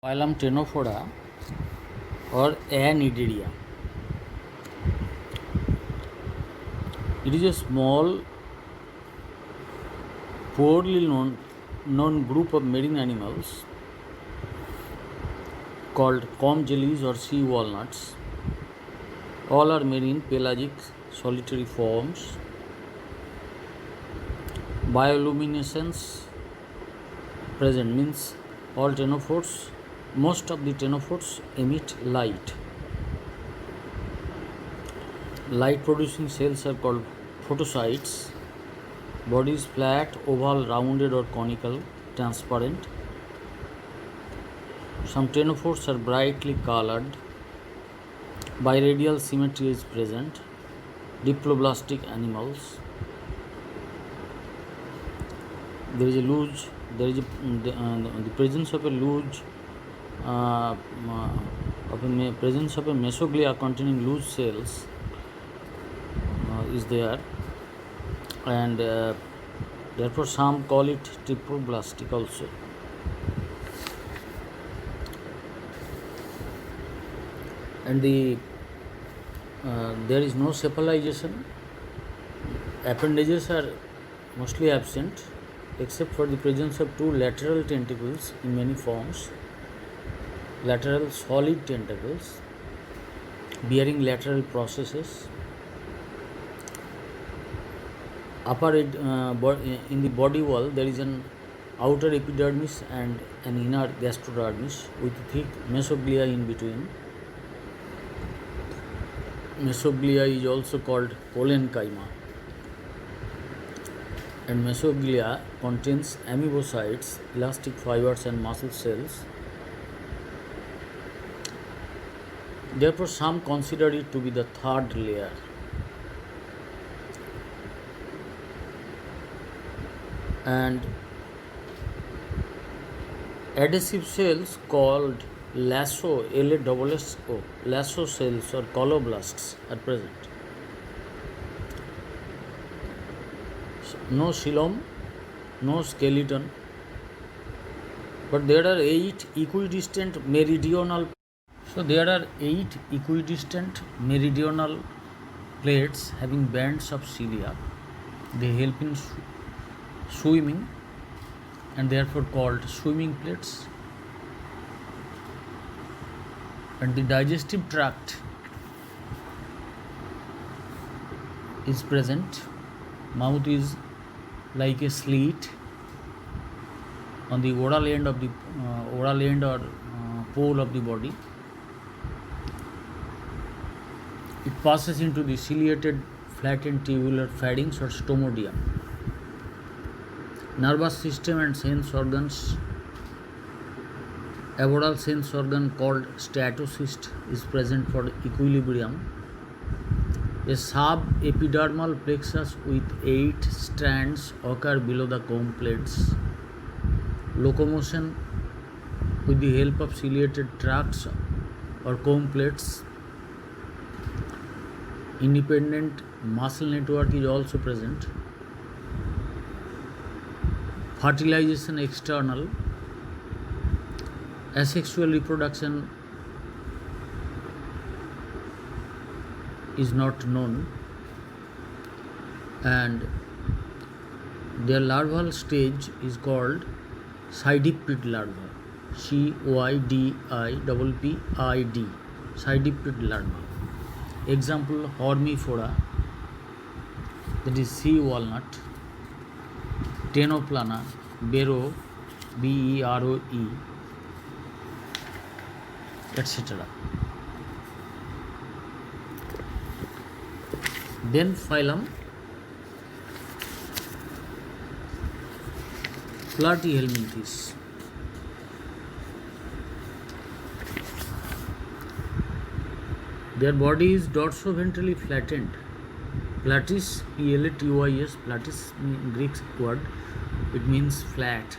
Phylum Ctenophora or Anidria. It is a small, poorly known group of marine animals called comb jellies or sea walnuts. All are marine, pelagic, solitary forms. Bioluminescence present means all ctenophores, most of the ctenophores emit light. Light producing cells are called photocytes. Body is flat, oval, rounded or conical, transparent. Some ctenophores are brightly colored. Biradial symmetry is present. Diploblastic animals. The presence of a mesoglia containing loose cells is there, and therefore some call it triploblastic also. And there is no cephalization. Appendages are mostly absent except for the presence of two lateral tentacles in many forms, lateral solid tentacles bearing lateral processes. In the body wall there is an outer epidermis and an inner gastrodermis with thick mesoglia in between. Mesoglia is also called parenchyma, and mesoglia contains amoebocytes, elastic fibers and muscle cells. Therefore, some consider it to be the third layer. And adhesive cells called lasso cells or colloblasts are present. No xylem, no skeleton, but there are 8 equidistant meridional. So there are 8 equidistant meridional plates having bands of cilia. They help in swimming and therefore called swimming plates. And the digestive tract is present. Mouth is like a slit on the oral end or pole of the body. It passes into the ciliated flattened tubular pharynx or stomodia. Nervous system and sense organs. Aboral sense organ called statocyst is present for equilibrium. A subepidermal plexus with 8 strands occur below the comb plates. Locomotion with the help of ciliated tracts or comb plates. Independent muscle network is also present. Fertilization external. Asexual reproduction is not known, and their larval stage is called cydipid larva. Cydipid, cydipid larva. Example: Hormifora, that is sea walnut, Ctenoplana, Bero, Beroe, etc. Then phylum Platyhelminthes. Their body is dorsoventrally flattened. Platys, Platys, platys Greek word, it means flat,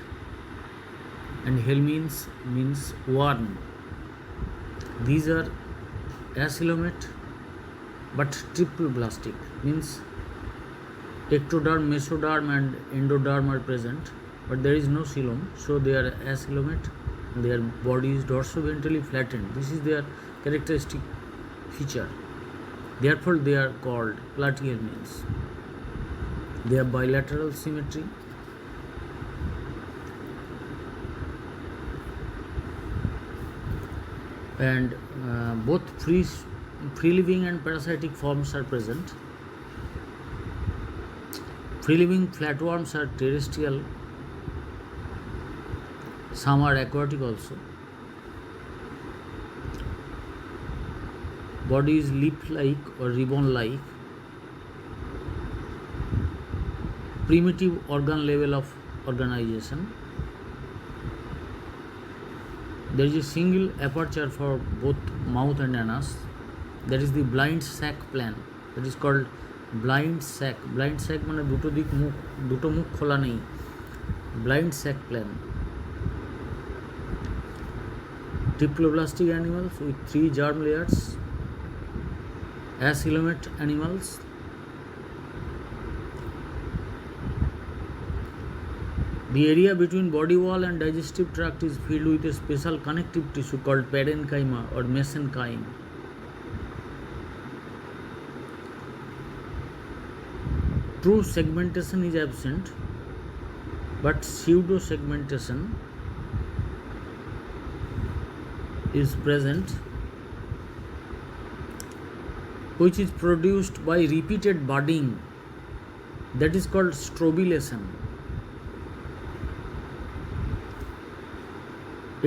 and helminths means worm. These are acylomate but triploblastic, means ectoderm, mesoderm and endoderm are present, but there is no xylem, so they are acylomate Their body is dorsoventrally flattened. This is their characteristic feature. Therefore, they are called platyhelminths. They have bilateral symmetry. And both free living and parasitic forms are present. Free living flatworms are terrestrial. Some are aquatic also. Body is leaf-like or ribbon-like. Primitive organ level of organization. There is a single aperture for both mouth and anus. That is the blind sac plan. That is called blind sac. Blind sac মানে দুটো মুখ খোলা নেই. Blind sac plan. Diploblastic animals with 3 germ layers. Acoelomate animals. The area between body wall and digestive tract is filled with a special connective tissue called parenchyma or mesenchyme. True segmentation is absent, but pseudo segmentation is present, which is produced by repeated budding. That is called strobilation.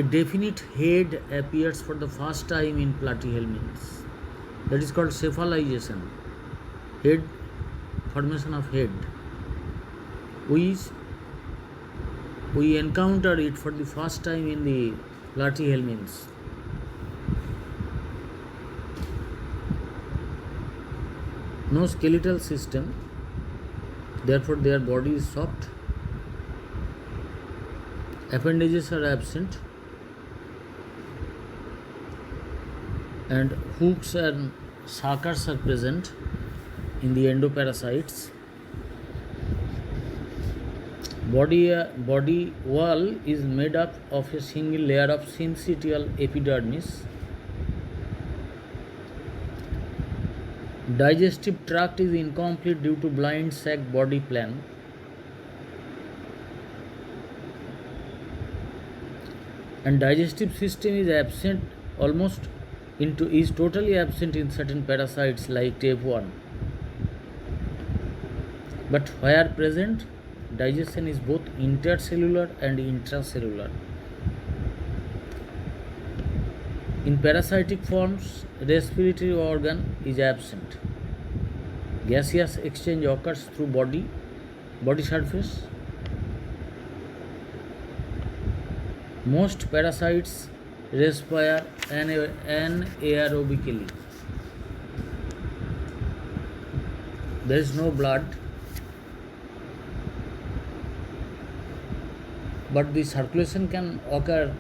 A definite head appears for the first time in platyhelminths. That is called cephalization. Head, formation of head. We encounter it for the first time in the platyhelminths. No skeletal system, therefore their body is soft. Appendages are absent, and hooks and suckers are present in the endoparasites. Body wall is made up of a single layer of syncytial epidermis. Digestive tract is incomplete due to blind sac body plan. And digestive system is absent is totally absent in certain parasites like tapeworm. But where present, digestion is both intercellular and intracellular. In parasitic forms, respiratory organ is absent. Gaseous exchange occurs through body surface. Most parasites respire anaerobically. There is no blood, but the circulation can occur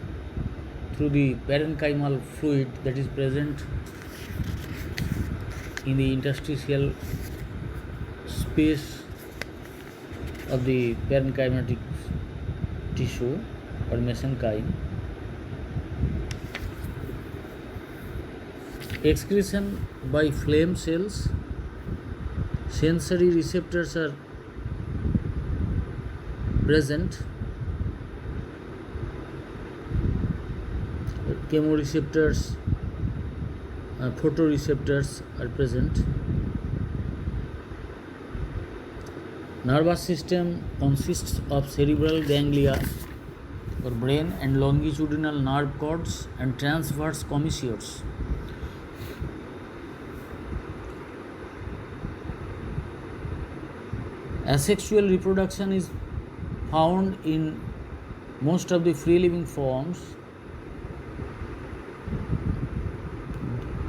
through the parenchymal fluid that is present in the interstitial space of the parenchymatic tissue or mesenchyme. Excretion by phlegm cells. Sensory receptors are present. Chemoreceptors, photoreceptors are present. Nervous system consists of cerebral ganglia or brain and longitudinal nerve cords and transverse commissures. Asexual reproduction is found in most of the free living forms.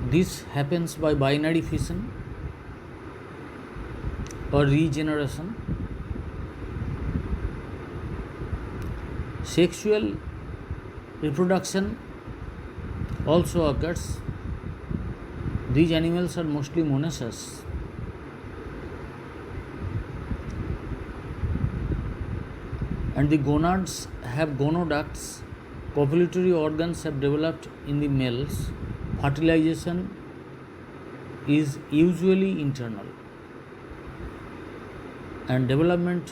This happens by binary fission or regeneration. Sexual reproduction also occurs. These animals are mostly monoecious. And the gonads have gonoducts copulatory organs have developed in the males. Fertilization is usually internal, and development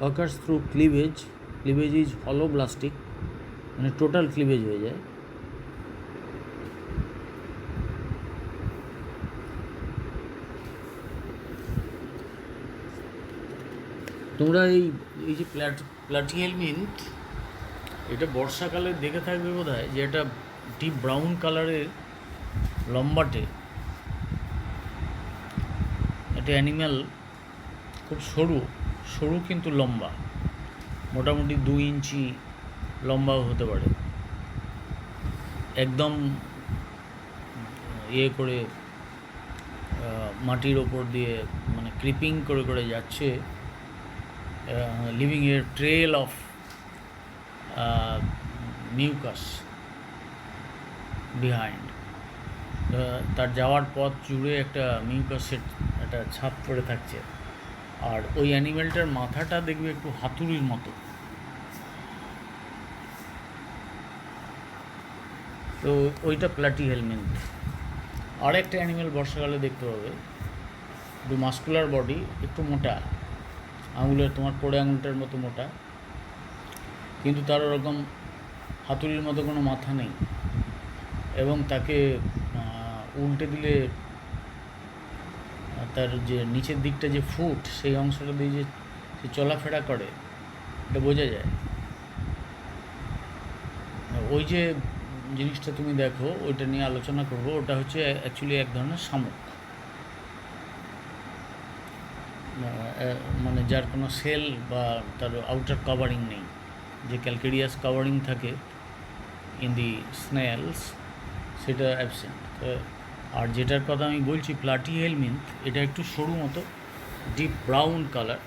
occurs through cleavage. Cleavage is holoblastic, মানে total cleavage হয়ে যায়। তোমরা এই যে প্লাটিহেলমিন্থ, এটা বর্ষাকালে দেখে থাকবে বোধ হয়, যে এটা ডিপ ব্রাউন কালারের লম্বাটে একটা অ্যানিম্যাল, খুব সরু সরু কিন্তু লম্বা, মোটামুটি 2 ইঞ্চি লম্বাও হতে পারে। একদম ইয়ে করে মাটির ওপর দিয়ে মানে ক্রিপিং করে করে যাচ্ছে, leaving a trail of mucus behind. তার যাওয়ার পথ জুড়ে একটা মিউকাসের একটা ছাপ পড়ে থাকছে। আর ওই অ্যানিমেলটার মাথাটা দেখবে একটু হাতুড়ির মতো। তো ওইটা প্লাটিহেলমিন্থ। আর একটা অ্যানিমেল বর্ষাকালে দেখতে পাবে, একটু মাস্কুলার বডি, একটু মোটা, আঙুলের তোমার পোড়ে আঙুলটার মতো মোটা, কিন্তু তার ওরকম হাতুড়ির মতো কোনো মাথা নেই, এবং তাকে উল্টে দিলে তার যে নিচের দিকটা যে ফুট, সেই অংশটা দিয়ে যে চলাফেরা করে, এটা বোঝা যায়। ওই যে জিনিসটা তুমি দেখো, ওইটা নিয়ে আলোচনা করব। ওটা হচ্ছে অ্যাকচুয়ালি এক ধরনের শামুক, মানে যার কোনো সেল বা তার আউটার কাভারিং নেই, যে ক্যালকেরিয়াস কাভারিং থাকে ইন দি স্নেলস, সেটা অ্যাবসেন্ট। আর যেটার কথা আমি বলছি প্লাটিহেলমিন্থ, এটা একটু সরু মতো, ডিপ ব্রাউন কালার,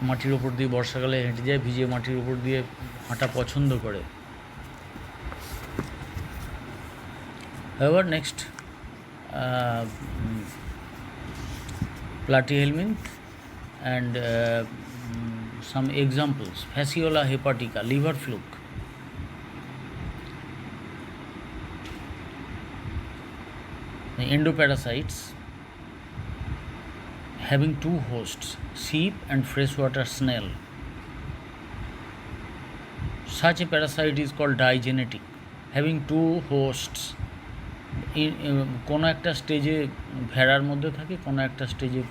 মাটির ওপর দিয়ে বর্ষাকালে হেঁটে যায়, ভিজে মাটির ওপর দিয়ে হাঁটা পছন্দ করে। এবার next platyhelminth and some examples: Fasciola hepatica, liver fluke. The endoparasites having two hosts, sheep and freshwater snail. Such a parasite is called digenetic, having two hosts. কোনো একটা স্টেজে ভেড়ার মধ্যে থাকে, কোনো একটা স্টেজে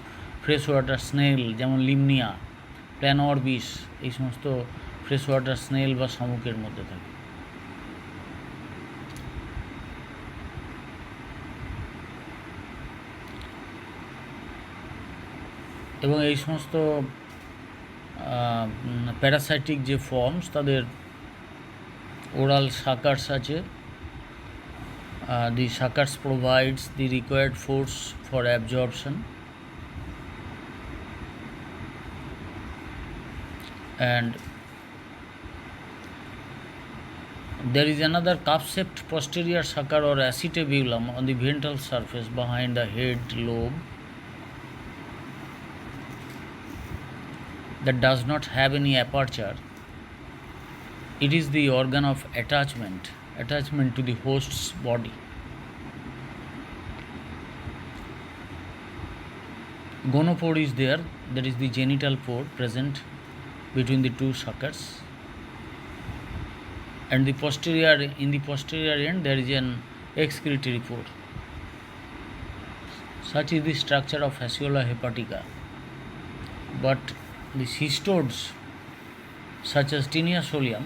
ফ্রেশ ওয়াটার স্নেল, যেমন লিমনিয়া, প্ল্যানঅরবিস, এই সমস্ত ফ্রেশ ওয়াটার স্নেল বা শামুকের মধ্যে থাকে। এবং এই সমস্ত প্যারাসাইটিক যে ফর্মস, তাদের ওরাল সাকার্স আছে। The suckers provides the required force for absorption, and there is another cup-shaped posterior sucker or acetabulum on the ventral surface behind the head lobe that does not have any aperture. It is the organ of attachment to the host's body. Gonopore is there, that is the genital pore present between the two suckers, and in the posterior end there is an excretory pore. Such is the structure of Fasciola hepatica. But the cystodes such as Tinea solium,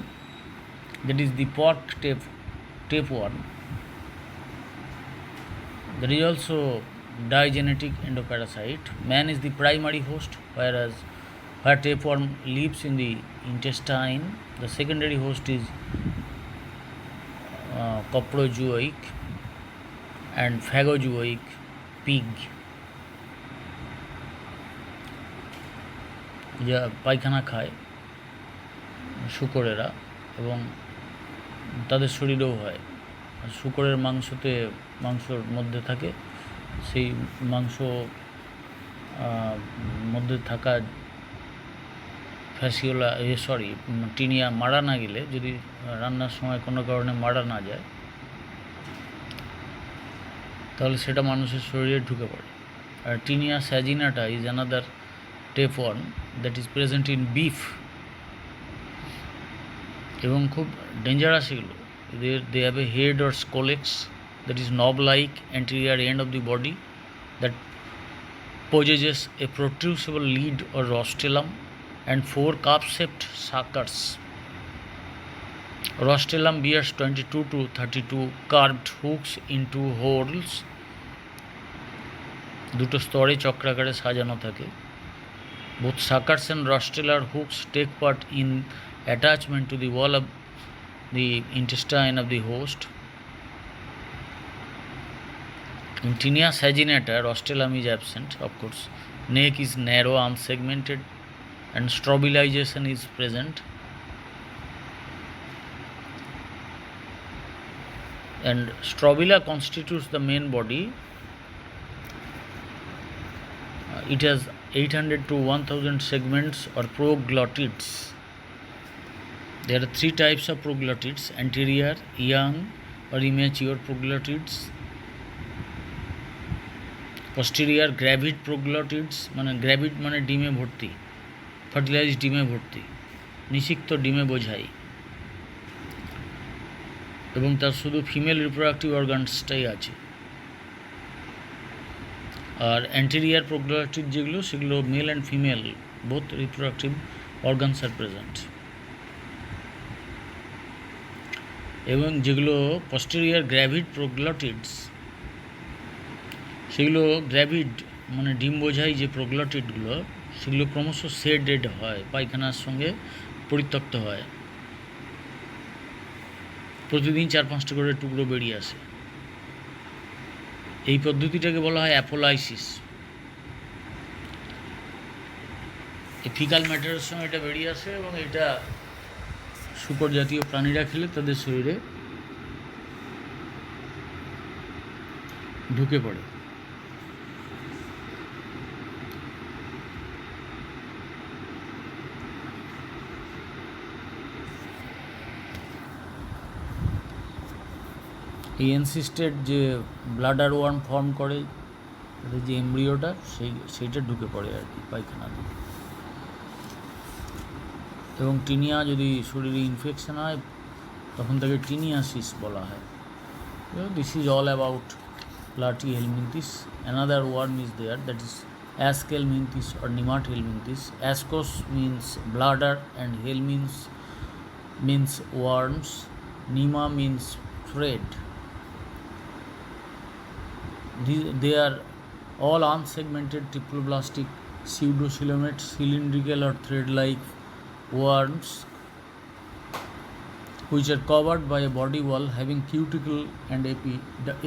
that is the pork tapeworm, there is also digenetic endoparasite. Man is the primary host, where tapeworm lives in the intestine. The secondary host is coprozoic and phagozoic pig, যা পায়খানা খায় শূকরেরা, এবং তাদের শরীরেও হয়। শূকরের মাংসর মধ্যে থাকে, সেই মাংস মধ্যে থাকা ফ্যাসিওলা টিনিয়া মারা না গেলে, যদি রান্নার সময় কোনো কারণে মারা না যায়, তাহলে সেটা মানুষের শরীরে ঢুকে পড়ে। আর Taenia saginata is another tapeworm that is present in beef এবং খুব ডেঞ্জারাস এগুলো। they have a head or scolex that is knob like anterior end of the body that possesses a protrusible lead or rostellum and 4 cup-shaped suckers. Rostellum bears 22 to 32 curved hooks into holes, দুটো স্তরে চক্রাকারে সাজানো থাকে। Both suckers and rostellar hooks take part in attachment to the wall of the intestine of the host. In Tinea saginata, rostellum is absent, of course. Neck is narrow, unsegmented, and strobilization is present. And strobila constitutes the main body. It has 800 to 1000 segments or proglottids. There are 3 types of proglottids: anterior, young or immature proglottids; posterior, gravid proglottids, মানে gravid মানে ডিমে ভর্তি, fertilised ডিমে ভর্তি, নিষিক্ত ডিমে বোঝাই, এবং তার শুধু ফিমেল রিপ্রোডাক্টিভ অর্গানসটাই আছে। আর অ্যান্টেরিয়ার প্রোগ্লটিড যেগুলো, সেগুলো male and female both reproductive organs are present. এবং যেগুলো পস্টেরিয়ার গ্র্যাভিড প্রোগ্লটিডস, সেগুলো গ্র্যাভিড মানে ডিম বোঝাই যে প্রোগ্লটিডগুলো, সেগুলো ক্রমশ শেডেড হয়, পায়খানার সঙ্গে পরিত্যক্ত হয়, প্রতিদিন 4-5টা করে টুকরো বেরিয়ে আসে। এই পদ্ধতিটাকে বলা হয় অ্যাপোলাইসিস। এই ফিকাল ম্যাটারের সঙ্গে এটা বেরিয়ে আসে এবং এটা শূকর জাতীয় প্রাণীরা খেলে তাদের শরীরে ঢুকে পড়ে। এই এনসিস্টেড যে ব্লাডার ওয়ার্ম ফর্ম করে, যে এমব্রিওটা, সেইটা ঢুকে পড়ে আর কি পায়খানা দিয়ে। এবং টিনিয়া যদি শরীরে ইনফেকশন হয়, তখন তাকে টিনিয়াসিস বলা হয়। This is all about Platyhelminthes. Another worm is there, that is Aschelminthes or Nemathelminthes. Ascos means bladder and hel means worms. Nema means thread. They are all unsegmented triploblastic pseudocoelomate cylindrical or thread-like worms which are covered by a body wall having cuticle and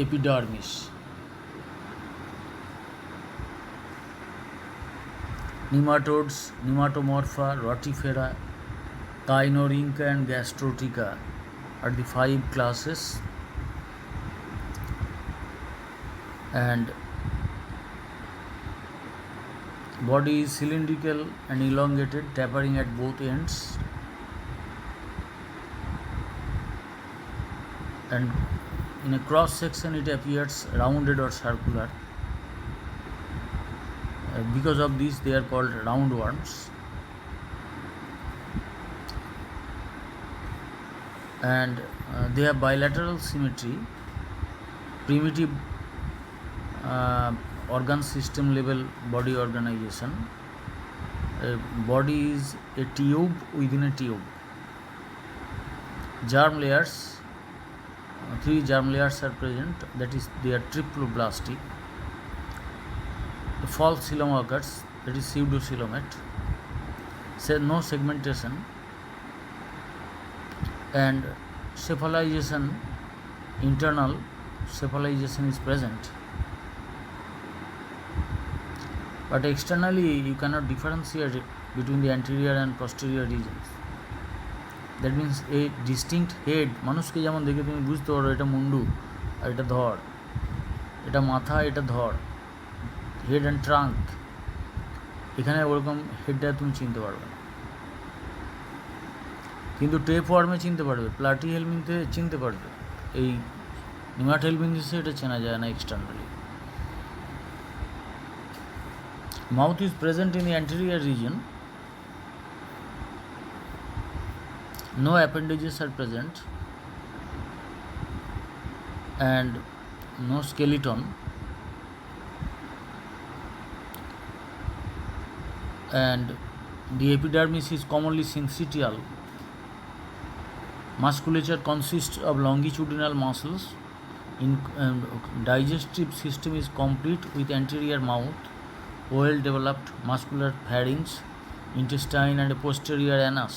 epidermis. Nematodes, Nematomorpha, Rotifera, Chinorhyncha and Gastrotica are the 5 classes. And body is cylindrical and elongated, tapering at both ends, and in a cross section it appears rounded or circular. Because of this they are called roundworms. And they have bilateral symmetry, primitive organ system level body organization. Body is a tube within a tube. Germ layers, 3 germ layers are present, that is they are triploblastic. The false coelom occurs, that is pseudocoelomate. No segmentation, and cephalization, internal cephalization is present. But externally you cannot differentiate between the anterior and posterior regions. That means a distinct head, মানুষকে যেমন দেখে তুমি বুঝতে পারো এটা মুন্ডু আর এটা ধর, এটা মাথা এটা ধর, হেড অ্যান্ড ট্রাঙ্ক, এখানে ওরকম হেডটা তুমি চিনতে পারবে না। কিন্তু টেপ ওয়ার্মে চিনতে পারবে, প্লাটি হেলমিনথে চিনতে পারবে, এই নিমাটোহেলমিনথে এটা চেনা যায় না externally. Mouth is present in the anterior region. No appendages are present and no skeleton, and the epidermis is commonly syncytial. Musculature consists of longitudinal muscles. Digestive system is complete with anterior mouth, well developed muscular pharynx, intestine and a posterior anus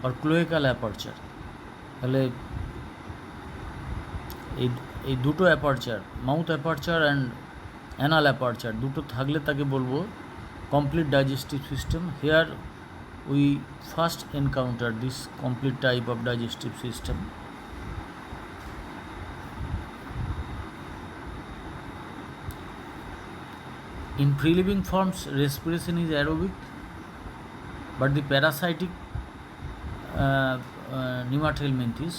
or cloacal aperture. তাহলে এই দুটো aperture, mouth aperture and anal aperture দুটো থাকলে তাকে বলবো complete digestive system. Here we first encounter this complete type of digestive system. In free-living forms, respiration is aerobic, but the parasitic nematohelminthes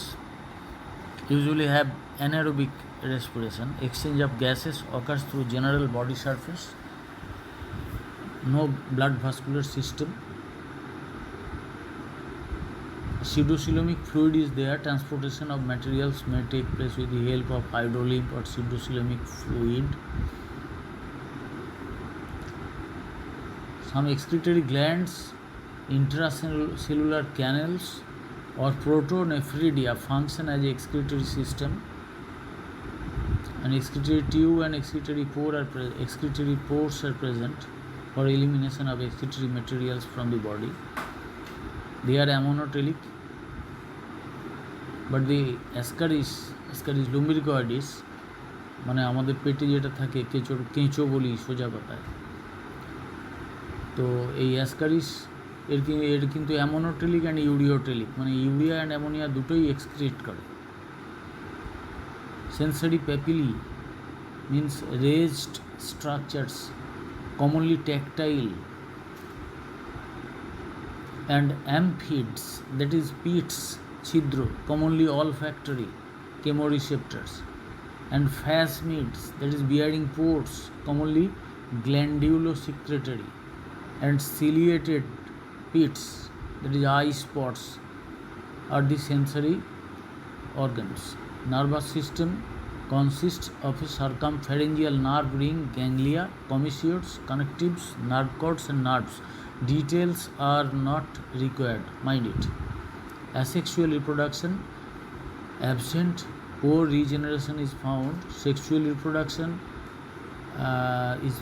usually have anaerobic respiration. Exchange of gases occurs through general body surface. No blood vascular system. Pseudocoelomic fluid is there. Transportation of materials may take place with the help of hydrolymph or pseudocoelomic fluid. Some excretory glands, intracellular canals or protonephridia function as a excretory system. An excretory tube and excretory pores are present for elimination of excretory materials from the body. They are ammonotelic, but the ascaris lumbricoides মানে আমাদের পেটে যেটা থাকে কেঁচো বলি সোজা কথায়, তো এই অ্যাসকারিস এর কিন্তু অ্যামোনোটেলিক অ্যান্ড ইউরিওটেলিক, মানে ইউরিয়া অ্যান্ড অ্যামোনিয়া দুটোই এক্সক্রিট করে। Sensory popilliae means raised structures commonly tactile, and amphids, that is pits chidro, commonly olfactory chemoreceptors, and phasmids, that is bearing pores, commonly glandulosecretory, and ciliated pits, that is eye spots, are the sensory organs. Nervous system consists of a circumpharyngeal nerve ring, ganglia, commissurds, connectives, nerve cords and nerves. Details are not required, mind it. Asexual reproduction absent, pore regeneration is found. Sexual reproduction is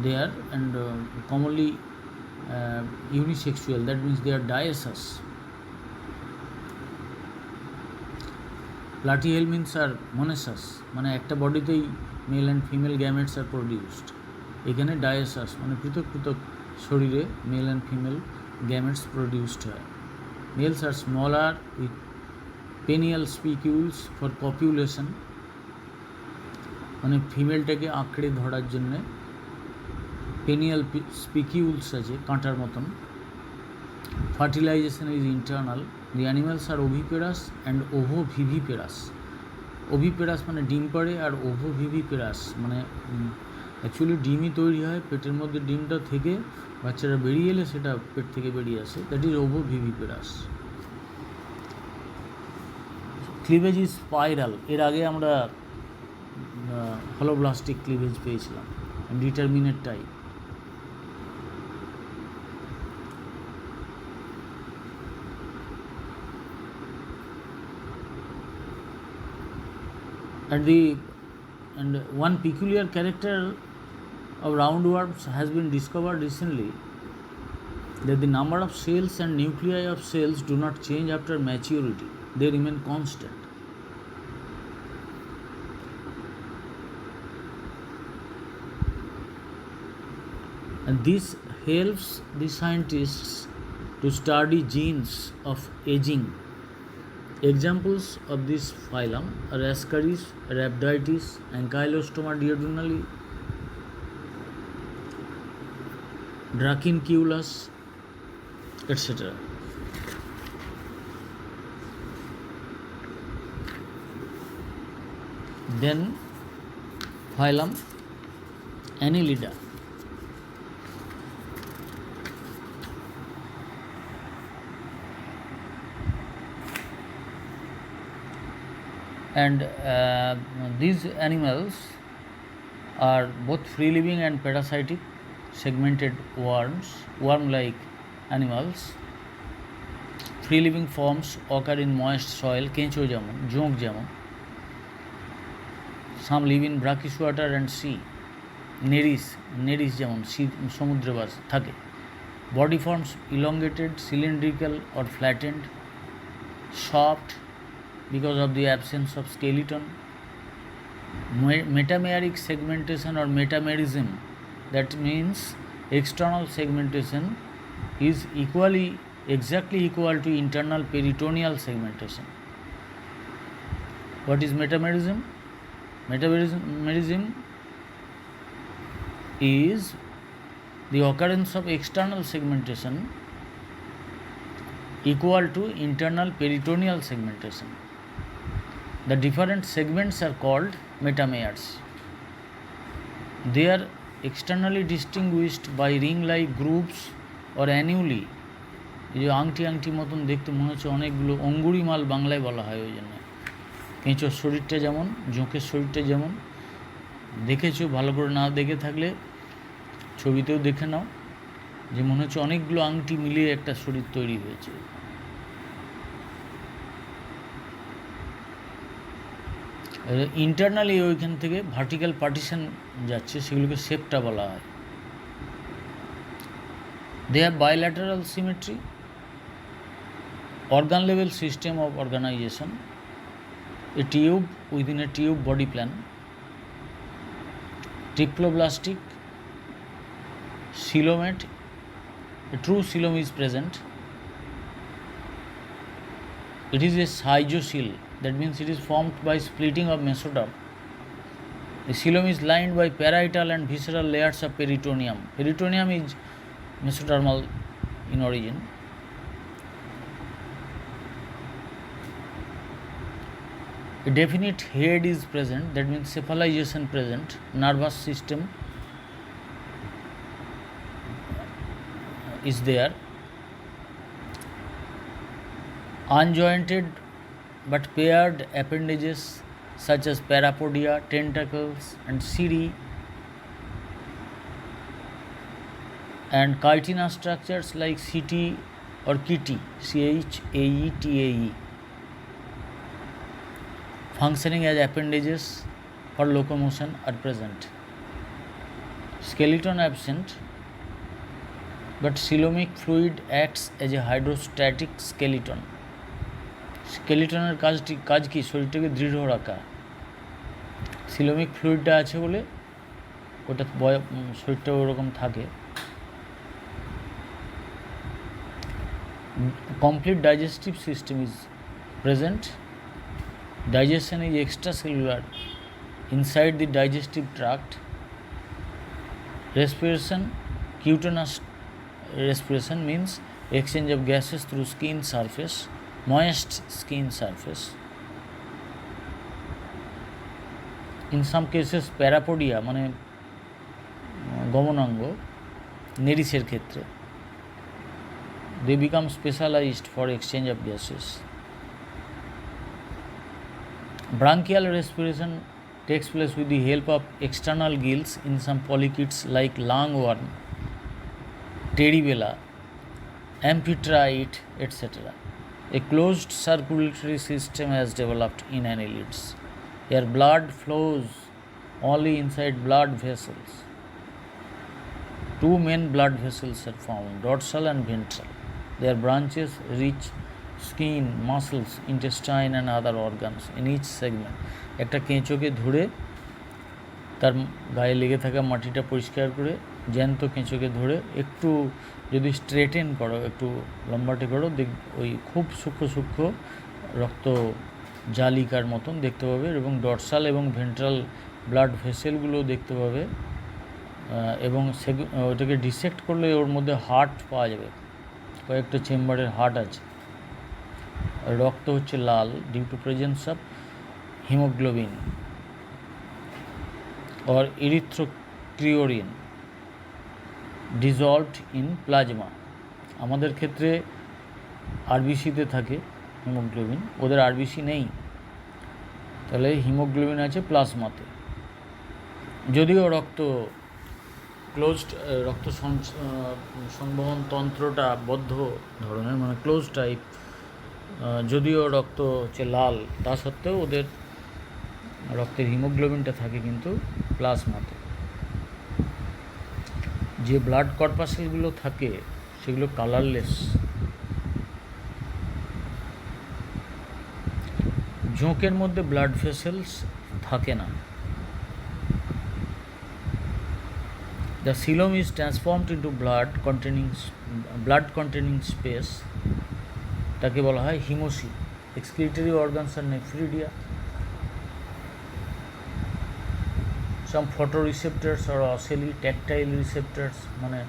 there, and commonly unisexual, that means they are dioecious. Platyhelminths are monoecious, মানে একটা বডিতেই male and female gametes are produced. এখানে dioecious মানে পৃথক পৃথক শরীরে male and female gametes produced হয়। Males are smaller with penial spicules for copulation, মানে ফিমেলটাকে আঁকড়ে ধরার জন্যে পেনিয়াল স্পিকিউলস আছে কাঁটার মতন। Fertilization is internal. The animals are oviparous and ovoviviparous. Oviparous মানে ডিম পাড়ে, আর ovoviviparous মানে অ্যাকচুয়ালি ডিমই তৈরি হয় পেটের মধ্যে, ডিমটা থেকে বাচ্চারা বেরিয়ে এলে সেটা পেট থেকে বেরিয়ে আসে, that is ovoviviparous. Cleavage is spiral. এর আগে আমরা হলোব্লাস্টিক ক্লিভেজ পেয়েছিলাম, determinant type. And one peculiar character of roundworms has been discovered recently, that the number of cells and nuclei of cells do not change after maturity, they remain constant. And this helps the scientists to study genes of aging. Examples of this phylum are Ascaris, Rhabditis, Ankylostoma duodenale, Dracunculus, etc. Then phylum Annelida. And these animals are both free living and parasitic segmented worm-like animals. Free living forms occur in moist soil, কেঁচো যেমন, জোঁক যেমন. Some live in brackish water and sea. নেরিস যেমন সমুদ্রে বাস থাকে. Body forms elongated, cylindrical or flattened, soft because of the absence of skeleton. Metameric segmentation or metamerism, that means external segmentation is exactly equal to internal peritoneal segmentation. What is metamerism? Metamerism is the occurrence of external segmentation equal to internal peritoneal segmentation. The different segments are called metameres. They are externally distinguished by ring-like grooves or annuli. এই যে আংটি মতন দেখতে মনে হচ্ছে অনেকগুলো অঙ্গুরিমাল বাংলায় বলা হয় ওই জন্য. কেঁচোর শরীরটা যেমন, জোঁকের শরীরটা যেমন দেখেছো, ভালো করে না দেখে থাকলে ছবিতেও দেখে নাও যে মনে হচ্ছে অনেকগুলো আংটি মিলিয়ে একটা শরীর তৈরি হয়েছে. ইন্টারনালি ওইখান থেকে ভার্টিক্যাল পার্টিশন যাচ্ছে, সেগুলোকে সেপ্টা বলা হয়. They have bilateral symmetry, organ level system of organization, a tube within a tube body plan, triploblastic coelomate, a true coelom is present. It is a schizocele, that means it is formed by splitting of mesoderm. The coelom is lined by parietal and visceral layers of peritoneum. Peritoneum is mesodermal in origin. A definite head is present, that means cephalization present. Nervous system is there. Unjointed but paired appendages such as parapodia, tentacles and cirri, and chitinous structures like CT or kitty, CHAETAE, functioning as appendages for locomotion are present. Skeleton absent, but coelomic fluid acts as a hydrostatic skeleton. স্কেলিটনের কাজ কি? শরীরটাকে দৃঢ় রাখা. Coelomic ফ্লুইডটা আছে বলে ওটা শরীরটা ওরকম থাকে. Complete digestive system is present. Digestion is extracellular inside the digestive tract. Respiration, cutaneous respiration means exchange of gases through skin surface, moist skin surface. In some cases parapodia মানে গমনাঙ্গ নেরিসের ক্ষেত্রে they become specialized for exchange of gases. Bronchial respiration takes place with the help of external gills in some polychaetes like lungworm, Teribella, Amphitrite, etc. A closed circulatory system has developed in annelids. Their blood flows only inside blood vessels. Two main blood vessels are found, dorsal and ventral. Their branches reach skin, muscles, intestine and other organs in each segment. একটা কেঁচোকে ধরে তার গায়ে লেগে থাকা মাটিটা পরিষ্কার করে জ্যান্ত কেঁচোকে ধরে একটু যদি স্ট্রেটেন করো, একটু লম্বাটে করো, ওই খুব সূক্ষ্ম রক্ত জালিকার মতন দেখতে পাবে এবং ডরসাল এবং ভেন্ট্রাল ব্লাড ভেসেলগুলো দেখতে পাবে এবং ওটাকে ডিসেক্ট করলে ওর মধ্যে হার্ট পাওয়া যাবে. কয়েকটা চেম্বারের হার্ট আছে. রক্ত হচ্ছে লাল due to presence of haemoglobin. or erythropoietin dissolved in plasma. আমাদের ক্ষেত্রে আরবিসিতে থাকে হিমোগ্লোবিন, ওদের আরবিসি নেই, তাহলে হিমোগ্লোবিন আছে প্লাজমাতে। যদিও রক্ত সংবহন তন্ত্রটা বদ্ধ ধরনের, মানে ক্লোজ টাইপ, যদিও রক্ত হচ্ছে লাল, তা সত্ত্বেও ওদের রক্তের হিমোগ্লোবিনটা থাকে কিন্তু প্লাজমাতে। যে ব্লাড কর্পাসেলগুলো থাকে সেগুলো কালারলেস। জোঁকের মধ্যে ব্লাড ভেসেলস থাকে না। The coelom is transformed into blood containing space, তাকে বলা হয় haemocoel. Excretory organs are nephridia. Some photoreceptors or ocelli, tactile receptors, মানে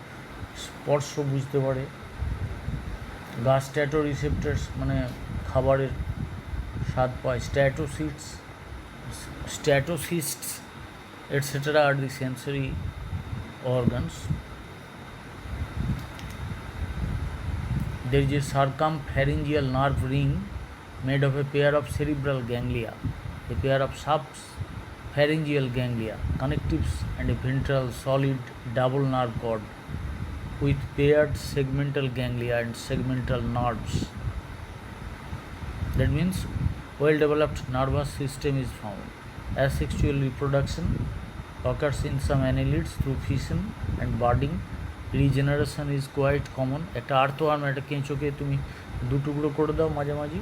স্পর্শ বুঝতে পারে। গাস্ট্যাটোরিসেপ্টরস, মানে খাবারের স্বাদ পায়। স্ট্যাটোসিস্টস etc. are the sensory organs. There is a circumpharyngeal nerve ring made of a pair of cerebral ganglia, a pair of subpharyngeal ganglia, connectives, and a ventral solid double nerve cord with paired segmental ganglia and segmental nerves. That means well-developed nervous system is found. Asexual reproduction occurs in some annelids through fission and budding. Regeneration is quite common. একটা earthworm, একটা কেঁচোকে তুমি দু টুকরো করে দাও মাঝামাঝি,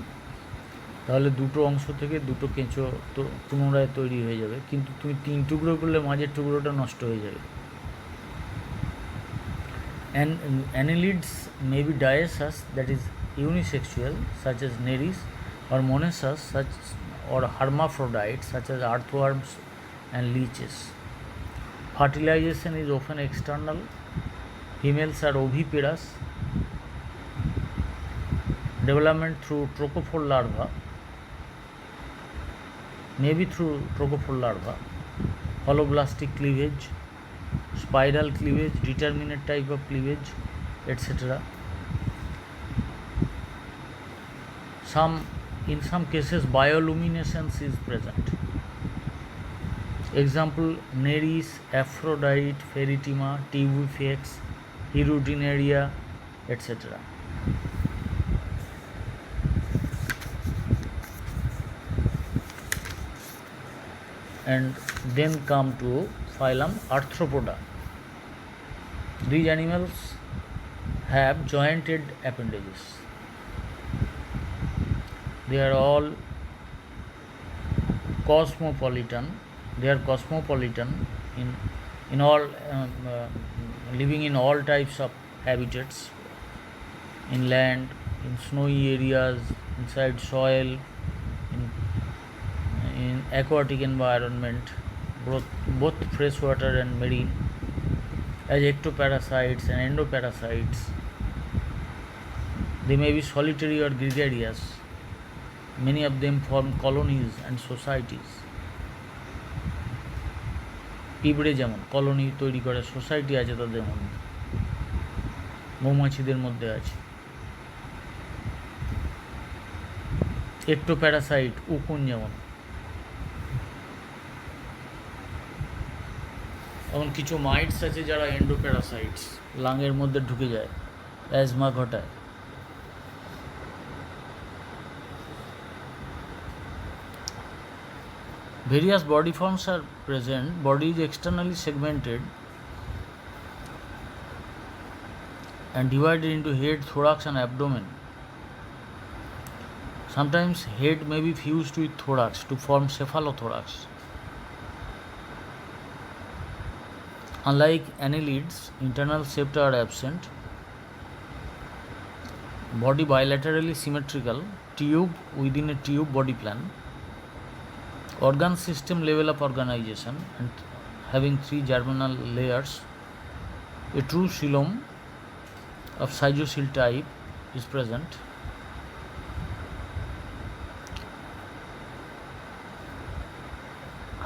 তাহলে দুটো অংশ থেকে দুটো কেঁচো তো পুনরায় তৈরি হয়ে যাবে, কিন্তু তুমি 3 টুকরো করলে মাঝের টুকরোটা নষ্ট হয়ে যাবে। And annelids may be dioecious, that is unisexual, such as nereis, or monoecious, or hermaphrodites, such as earthworms and leeches. Fertilization is often external. Females are oviparous. Development through trochophore larva, maybe through trochophore larva. Holoblastic cleavage, spiral cleavage, determinate type of cleavage, etc. In some cases bioluminescence is present. Example: nereis, aphrodite, Ferritima, Tubifex, Hirudinaria, etc. And then come to phylum Arthropoda. These animals have jointed appendages. They are all cosmopolitan. They are cosmopolitan in all living in all types of habitats, in land, in snowy areas, inside soil, in aquatic environment, both freshwater and marine, as ectoparasites and endoparasites. They may be solitary or gregarious. Many of them form colonies and societies. পিঁপড়ে যেমন colony তৈরি করে, society আছে তাদের মধ্যে, মৌমাছিদের মধ্যে আছে। একটোপ্যারাসাইট, উকুন যেমন। এমন কিছু মাইটস আছে যারা এন্ডোপ্যারাসাইটস, লাঙের মধ্যে ঢুকে যায়, অ্যাজমা ঘটায়। Various body forms are present. Body is externally segmented and divided into head, thorax, and abdomen. Sometimes head may be fused with thorax to form cephalothorax. Unlike annelids, internal septa are absent. Body bilaterally symmetrical, tube within a tube body plan. Organ system level of organization and having 3 germinal layers. A true coelom of schizocele type is present.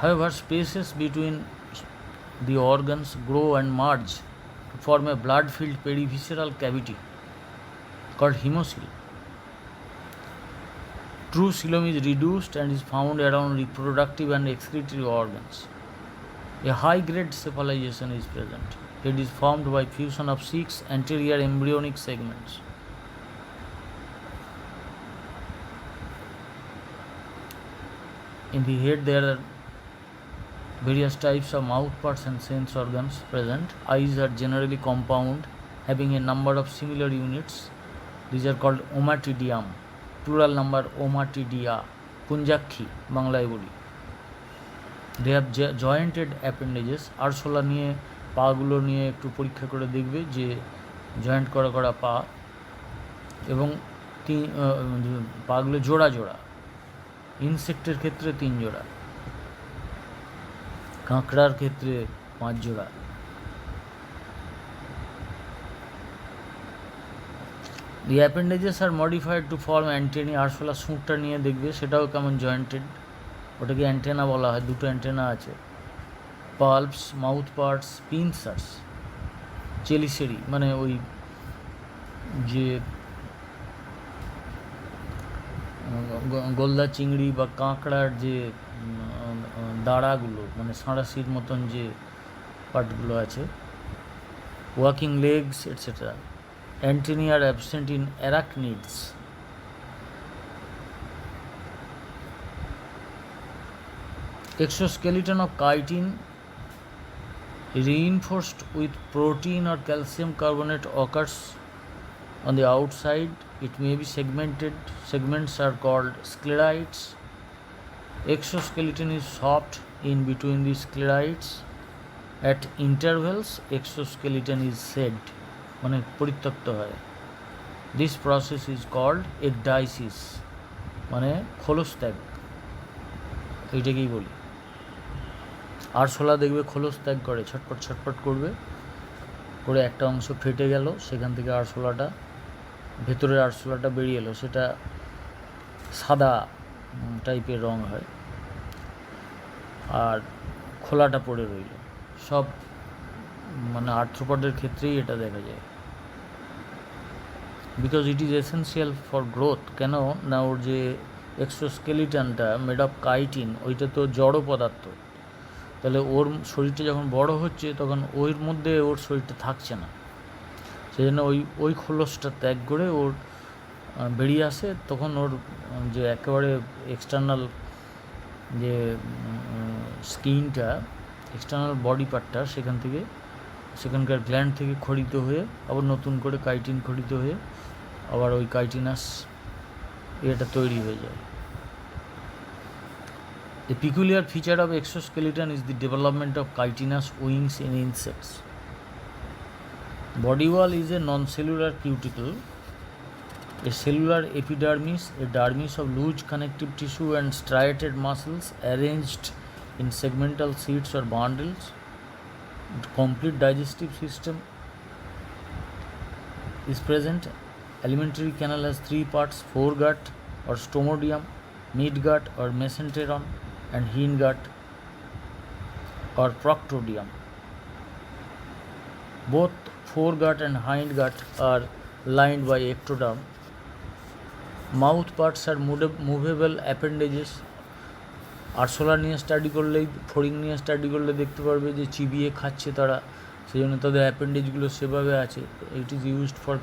However, spaces between the organs grow and merge to form a blood-filled perivisceral cavity called hemocoel. True coelom is reduced and is found around reproductive and excretory organs. A high-grade cephalization is present. It is formed by fusion of 6 anterior embryonic segments. In the head, there are various types of mouth parts and sense organs present. Eyes are generally compound, having a number of similar units. These are called ommatidium. Plural number ommatidia. Punjakhi, বাংলায় বলি। They have jointed appendages. আরশোলা নিয়ে পাগুলো নিয়ে একটু পরীক্ষা করে দেখবে যে জয়েন্ট করা করা পা এবং পাগুলো জোড়া জোড়া। ইনসেক্টের ক্ষেত্রে 3 জোড়া, কাঁকড়ার ক্ষেত্রে 5 জোড়া। The appendages are modified to form antennae. আরশোলা সুঁটটা নিয়ে দেখবে, সেটাও কেমন জয়েন্টেড, ওটাকে অ্যান্টেনা বলা হয়, 2টো অ্যান্টেনা আছে। পাল্পস, মাউথ পার্টস, পিনসার্স, চেলিসেরি মানে ওই যে গোলদা চিংড়ি বা কাঁকড়ার যে দাঁড়াগুলো মানে সাঁড়াশির মতন যে পার্টগুলো আছে, walking legs etcetera. Antennae are absent in arachnids. Exoskeleton of chitin reinforced with protein or calcium carbonate occurs on the outside. It may be segmented. Segments are called sclerites. Exoskeleton is soft in between the sclerites. At intervals, exoskeleton is shed. মানে পরিত্যক্ত হয়। This process is called একডাইসিস, মানে খোলস ত্যাগ, এইটাকেই বলি। আরশোলা দেখবে খোলস ত্যাগ করে, ছটপট ছটপট করবে করে একটা অংশ ফেটে গেল, সেখান থেকে আরশোলাটা ভেতরের আরশোলাটা বেরিয়ে এলো, সেটা সাদা টাইপের রং হয় আর খোলাটা পড়ে রইল। সব মানে আর্থ্রোপডের ক্ষেত্রেই এটা দেখা যায়। Because it is essential for growth. কেন না, ওর যে এক্সোস্কেলিটনটা মেড অফ কাইটিন, ওইটা তো জড় পদার্থ, তাহলে ওর শরীরটা যখন বড় হচ্ছে তখন ওর মধ্যে ওর শরীরটা থাকছে না, সেই জন্য ওই খোলসটা ত্যাগ করে ওর বেরিয়ে আসে। তখন ওর যে একেবারে এক্সটার্নাল যে স্কিনটা, এক্সটার্নাল বডি পার্টটা, সেখানকার গ্ল্যান্ড থেকে খরিত হয়ে আবার নতুন করে কাইটিন খরিত হয়ে আবার ওই কাইটিনাস এটা তৈরি হয়ে যায়। A peculiar feature of exoskeleton is the development of chitinous wings in insects. Body wall is a non-cellular cuticle, a cellular epidermis, a dermis of loose connective tissue and striated muscles arranged in segmental sheets or bundles. Complete digestive system is present. Alimentary canal has 3 parts: foregut or stomodium, midgut or mesenteron, and hindgut or proctodium. Both foregut and hindgut are lined by ectoderm. Mouth parts are movable appendages. আরশোলা নিয়ে study করলেই, ফড়িং নিয়ে study করলে দেখতে পারবে যে চিবিয়ে খাচ্ছে তারা, সেই জন্য তাদের অ্যাপেন্ডেজগুলো সেভাবে আছে। It is used for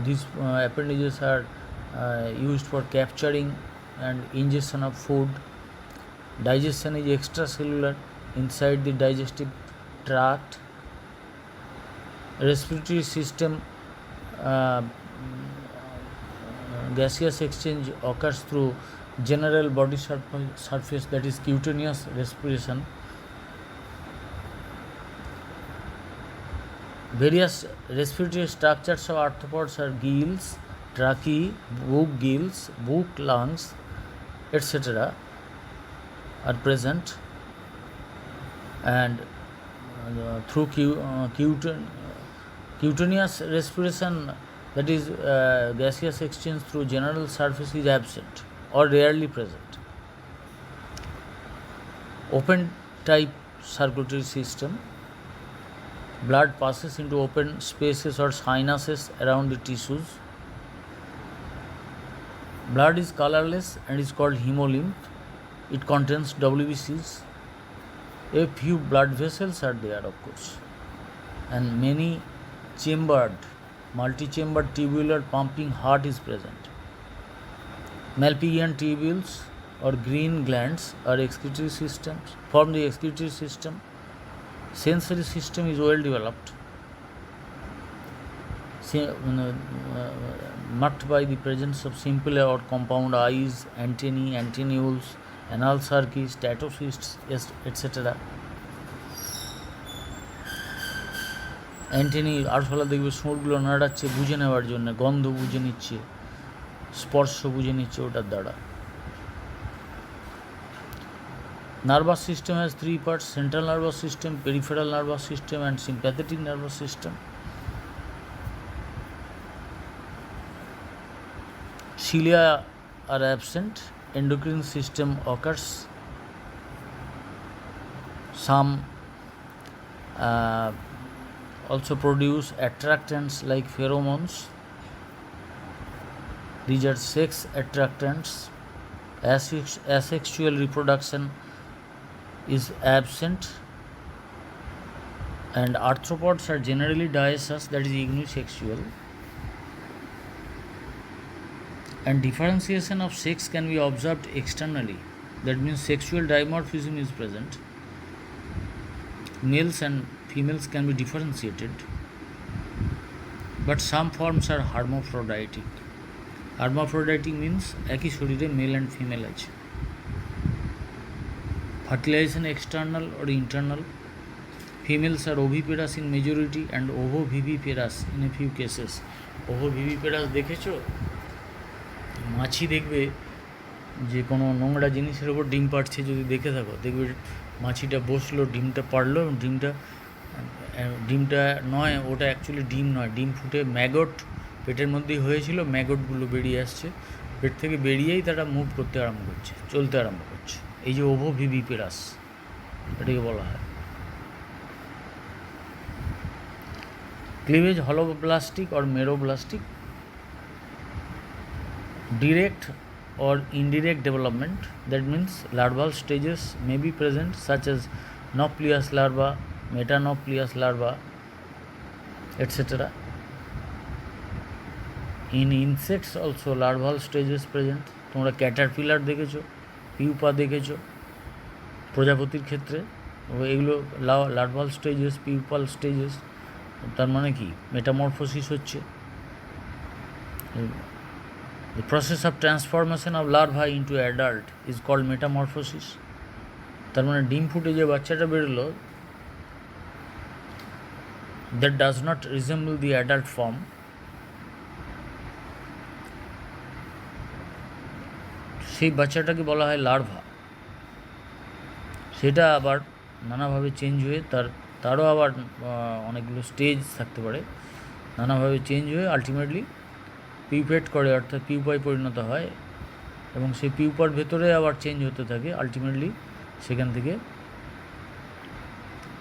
this appendages are used for capturing and injection of food. Digestion is extracellular inside the digestive tract. Respiratory system gaseous exchange occurs through general body surface, that is cutaneous respiration. Various respiratory structures of arthropods are gills, tracheae, book, lungs, etc. are present, and through cutaneous respiration, that is gaseous exchange through general surface, is absent or rarely present. Open type circulatory system. Blood passes into open spaces or sinuses around the tissues. Blood is colorless and is called hemolymph. It contains WBCs. A few blood vessels are there, of course, and many chambered, multi-chambered tubular pumping heart is present. Malpighian tubules or green glands are excretory systems, form the excretory system. Sensory system is well developed, marked by the presence of simple or compound eyes, antennae, antennules, anal circi, statocysts, etc. অ্যান্টেনি আরশোলা দেখবে সুরগুলো নাড়াচ্ছে বুঝে নেওয়ার জন্য, গন্ধ বুঝে নিচ্ছে, স্পর্শ বুঝে নিচ্ছে ওটার দ্বারা। Nervous system has three parts: central nervous system, peripheral nervous system, and sympathetic nervous system. Cilia are absent. Endocrine system occurs. Some also produce attractants like pheromones. These are sex attractants. Asexual reproduction is absent, and arthropods are generally dioecious, that is ignisexual. And differentiation of sex can be observed externally, that means sexual dimorphism is present. Males and females can be differentiated, but some forms are hermaphroditic. Hermaphroditic means একই শরীরে male and female আছে। Fertilization external or internal. Females are oviparous in majority and ovoviviparous in a few cases. Ovoviviparous দেখেছো? মাছি দেখবে যে কোনো নোংরা জিনিসের ওপর ডিম পাড়ছে, যদি দেখে থাকো দেখবে মাছিটা বসলো, ডিমটা পাড়লো, এবং ডিমটা নয়, ওটা অ্যাকচুয়ালি ডিম নয়, ডিম ফুটে ম্যাগট পেটের মধ্যেই হয়েছিল, ম্যাগটগুলো বেরিয়ে আসছে, পেট থেকে বেরিয়েই তারা মুভ করতে আরম্ভ করছে, চলতে আরম্ভ করছে। এই যে ওভোভিভিপারাস এটাকে বলা হয়। Cleavage holoblastic or meroblastic. Direct or indirect development, that means larval stages may be present, such as nauplius larva, metanauplius larva, etc. In insects also larval stages present. তোমরা ক্যাটারপিলার দেখেছো, পিউপা দেখেছো প্রজাপতির ক্ষেত্রে, এগুলো larval stages, people stages. তার মানে কি, metamorphosis হচ্ছে। The process of transformation of larva into adult is called metamorphosis. তার মানে ডিম ফুটে যে বাচ্চাটা বেরোলো, that does not resemble the adult form, সেই বাচ্চাটাকে বলা হয় লার্ভা। সেটা আবার নানাভাবে চেঞ্জ হয়ে তারও আবার অনেকগুলো স্টেজ থাকতে পারে, নানাভাবে চেঞ্জ হয়ে আলটিমেটলি পিউপেট করে, অর্থাৎ পিউপায় পরিণত হয়, এবং সেই পিউপার ভেতরে আবার চেঞ্জ হতে থাকে, আলটিমেটলি সেখান থেকে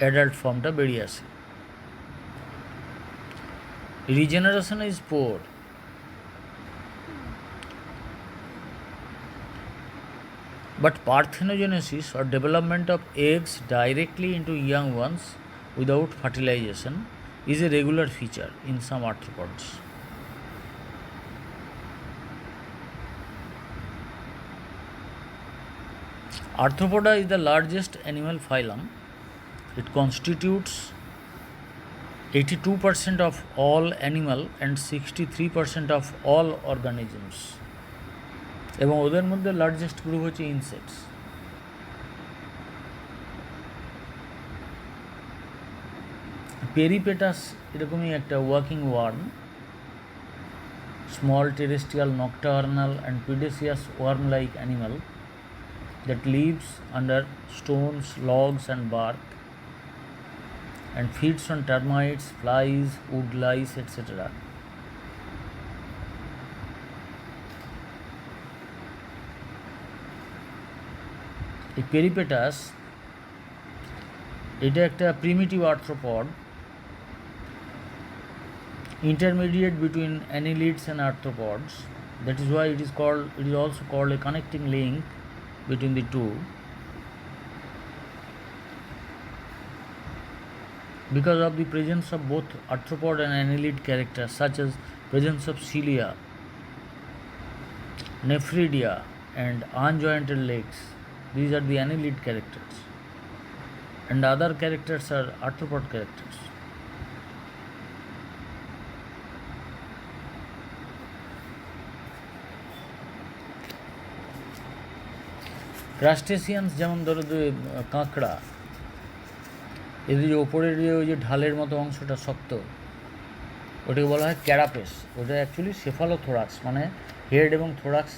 অ্যাডাল্ট ফর্মটা বেরিয়ে আসে। Regeneration is poor. But parthenogenesis or development of eggs directly into young ones without fertilization is a regular feature in some arthropods. Arthropoda is the largest animal phylum. It constitutes 82% of all animal and 63% of all organisms. এবং ওদের মধ্যে largest group হচ্ছে insects. Peripatus এরকমই একটা walking worm, small terrestrial nocturnal and predaceous worm like animal that lives under stones, logs and bark and feeds on termites, flies, wood lice, etc. A peripatus এটা একটা primitive arthropod, intermediate between annelids and arthropods. That is why it is also called a connecting link between the two, because of the presence of both arthropod and annelid characters, such as presence of cilia, nephridia, and unjointed legs. These are the annelid characters, and other characters are arthropod characters. ক্রাস্টেসিয়ান্স যেমন ধরো কাঁকড়া, এদের যে ওপরের যে ওই যে ঢালের মতো অংশটা শক্ত, ওটাকে বলা হয় ক্যারাপেস। ওটা অ্যাকচুয়ালি সেফালোথোরাক্স, মানে হেড এবং থোরাক্স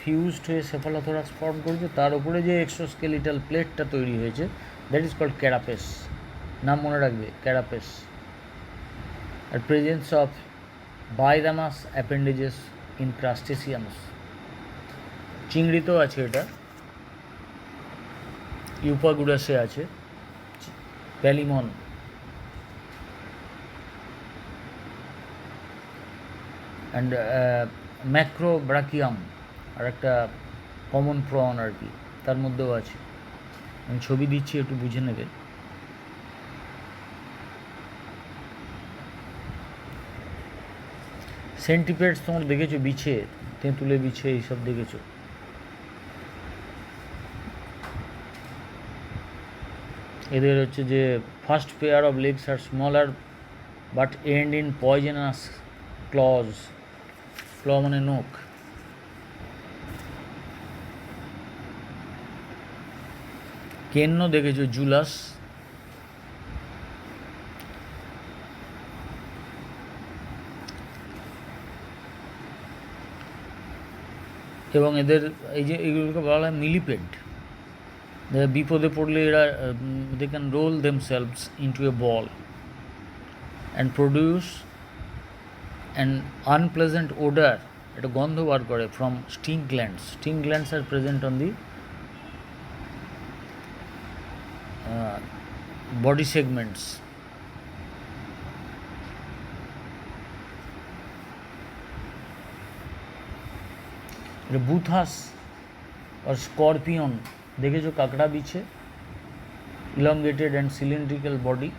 ফিউজড হয়ে সেফালোথোরাক্স ফর্ম করেছে, তার উপরে যে এক্সোস্কেলিটাল প্লেটটা তৈরি হয়েছে, দ্যাট ইজ কল্ড ক্যারাপেস। নাম মনে রাখবে, ক্যারাপেস। আর presence of biramous appendages in crustaceans. চিংড়িতেও আছে এটা, ইউপাগুরাসে আছে, প্যালিমন। অ্যান্ড ম্যাক্রোব্রাকিয়াম আর একটা কমন প্রন আর কি, তার মধ্যেও আছে। আমি ছবি দিচ্ছি, একটু বুঝে নেবে। সেন্টিপেডস তোমরা দেখেছো, বিছে, তেঁতুলে বিছে, এইসব দেখেছো। এদের হচ্ছে যে first pair of legs are smaller but end in poisonous claws. Claw মানে নখ। কেন্ন দেখেছো, জুলাস। এবং এদের এই যে এগুলোকে বলা হয় মিলিপেড। বিপদে পড়লে এরা they can roll themselves into a ball and produce an unpleasant odour, এটা গন্ধ বার করে, from sting glands. Sting glands are present on the body segments. এটা বুথাস আর স্করপিয়ন দেখেছো, কাঁকড়া বিছে, elongated and cylindrical body.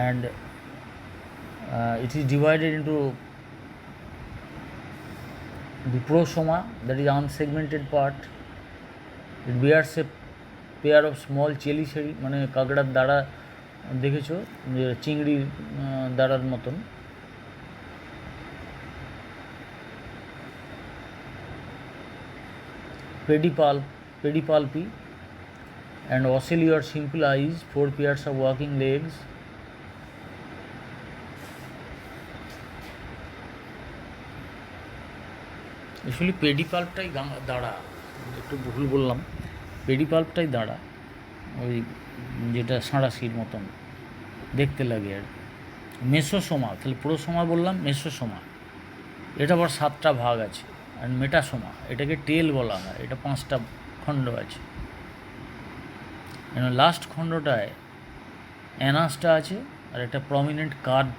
And it is divided into the prosoma, that is unsegmented part. It bears a pair of small chelicerae, মানে কাঁকড়ার দাঁড়া দেখেছো, যে চিংড়ির দাঁড়ার মতন। pedipalpi and ocelli or simple eyes, 4 pairs of walking legs. Actually পেডিপাল্পটাই দাঁড়া, একটু ভুল বললাম, পেডিপাল্পটাই দাঁড়া, ওই যেটা সাঁড়াশির মতন দেখতে লাগে আর। মেসোসোমা, তাহলে প্রোসোমা বললাম, মেসোসোমা, এটা আবার 7টা ভাগ আছে। আর মেটাসোমা, এটাকে টেল বলা হয়, এটা 5টা খণ্ড আছে। লাস্ট খণ্ডটায় অ্যানাসটা আছে, আর একটা প্রমিনেন্ট কার্ড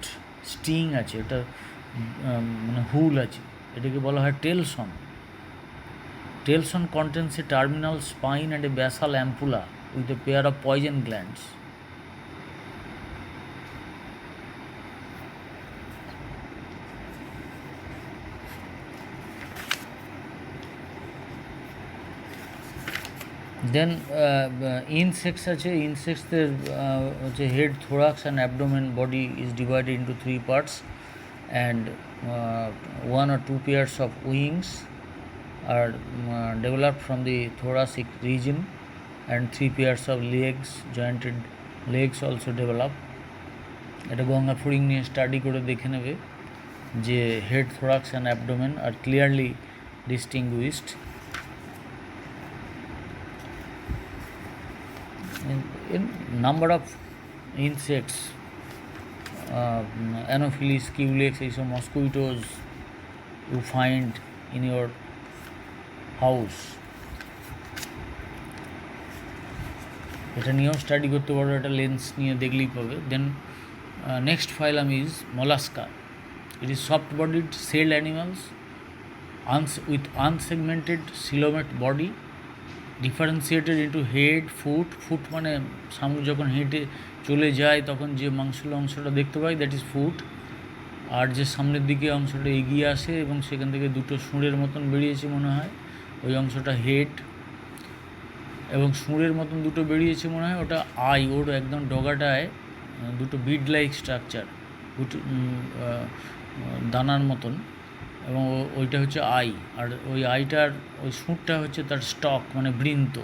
স্টিং আছে, এটা মানে হুল আছে, এটাকে বলা হয় টেলসন। টেলসন contains a terminal spine and a basal ampulla with a pair of poison glands. Then insects আছে, ইনসেক্টসদের হচ্ছে head, thorax and abdomen body is divided into 3 parts, and 1 or 2 pairs of wings are developed from the thoracic region, and 3 pairs of legs, jointed legs also develop. এটা গঙ্গা ফড়িং নিয়ে study করে দেখে নেবে যে head, thorax and abdomen R clearly distinguished. In number of insects, Anopheles, Culex, এইসব mosquitoes you find in your house, এটা নিয়েও স্টাডি করতে পারো, একটা লেন্স নিয়ে দেখলেই পাবে। Then next phylum is Mollusca. It is soft bodied shell animals with unsegmented coelomate body, differentiated into head, foot মানে শামুক যখন হেঁটে চলে যায় তখন যে মাংসল অংশটা দেখতে পাই দ্যাট ইজ ফুট, আর যে সামনের দিকে অংশটা এগিয়ে আসে এবং সেখান থেকে দুটো সুঁড়ের মতন বেরিয়েছে মনে হয় ওই অংশটা হেড, এবং সুঁড়ের মতন দুটো বেরিয়েছে মনে হয় ওটা আই, ওর একদম ডগাটায় দুটো বিড লাইক স্ট্রাকচার, দানার মতন, এবং ওইটা হচ্ছে আই, আর ওই আইটার ওই সুঁটটা হচ্ছে তার স্টক মানে বৃন্ত,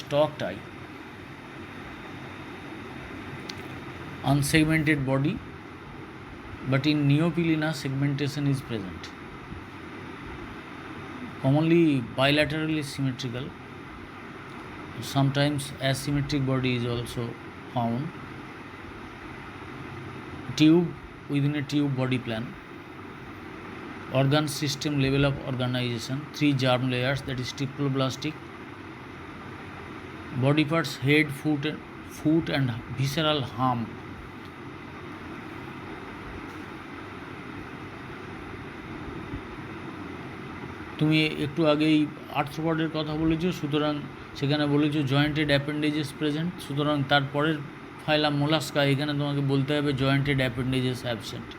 stalked eye. Unsegmented body, but in Neopilina segmentation is present. Commonly bilaterally symmetrical, sometimes asymmetric body is also found. Tube within a tube body plan. Organ system level of organization, 3 germ layers, that is triploblastic. Body parts head, foot and visceral hump. তুমি একটু আগেই আর্থ্রোপডের কথা বলেছো, সুতরাং সেখানে বলেছো jointed appendages present, সুতরাং তারপরের ফাইলাম মোলাস্কা, এখানে তোমাকে বলতে হবে jointed appendages absent.